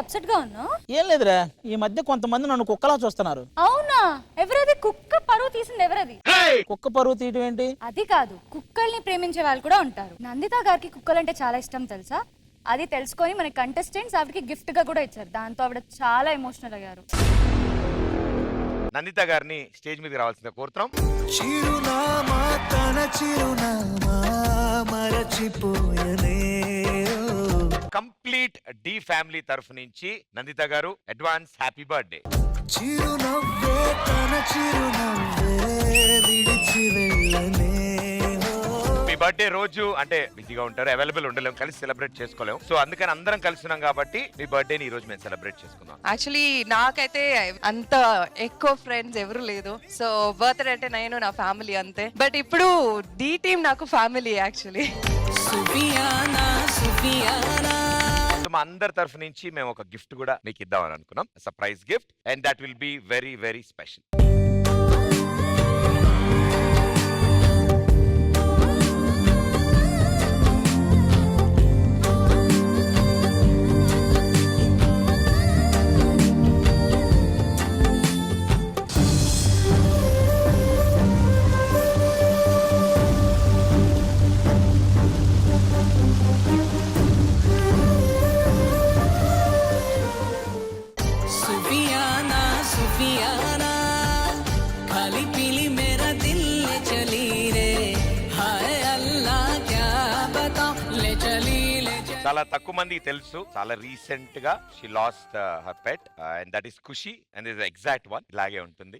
Upset గా ఉన్నావు? ఏం లేదురా, ఈ మధ్య కొంతమంది నన్ను కుక్కలా చూస్తున్నారు. అవునా? ఎవరది? కుక్క పరువు తీసింది ఎవరది? కుక్క పరువు తీయటం ఏంటి? అది కాదు, కుక్కల్ని ప్రేమించే వాళ్ళు కూడా ఉంటారు. నందిత గారికి కుక్కలంటే చాలా ఇష్టం తెలుసా? అది తెలుసుకొని మన కంటెస్టెంట్స్ ఆవిడకి గిఫ్ట్ గా కూడా ఇచ్చారు. దాంతో ఆవిడ చాలా ఎమోషనల్ అయ్యారు. నందిత గారిని స్టేజ్ మీదకి రావాల్సిందిగా కోరుతున్నాం. చిరునామా తన చిరునామా మరచిపోయనే. కంప్లీట్ డి ఫ్యామిలీ తరఫు నుంచి నందిత గారు అడ్వాన్స్ హ్యాపీ బర్త్డే. చిరునవ్వే తన చిరునవ్వే విడిచి వెళ్ళనే. మీ బర్త్డే రోజు అంటే బిజీగా ఉంటారు, అవైలబుల్ ఉండలేము, కలిసి సెలబ్రేట్ చేసుకోలేము. సో అందుకని అందరం కలిసినాం కాబట్టి మీ బర్త్డే ని ఈ రోజు మేము సెలబ్రేట్ చేసుకుందాం. యాక్చువల్లీ నాకైతే అంత ఎక్కువ ఫ్రెండ్స్ ఎవరు లేదు. సో బర్త్డే అంటే నేను నా ఫ్యామిలీ అంతే. బట్ ఇప్పుడు డి టీమ్ నాకు ఫ్యామిలీ యాక్చువల్లీ. సో మా అందరి తరఫు నుంచి మేము ఒక గిఫ్ట్ కూడా మీకు ఇద్దామని అనుకున్నాం, surprise gift, and that will be very very special. చాలా తక్కువ మందికి తెలుసు, చాలా రీసెంట్ గా she lost her pet and that is Khushi and is exact one. ఇలాగే ఉంటుంది.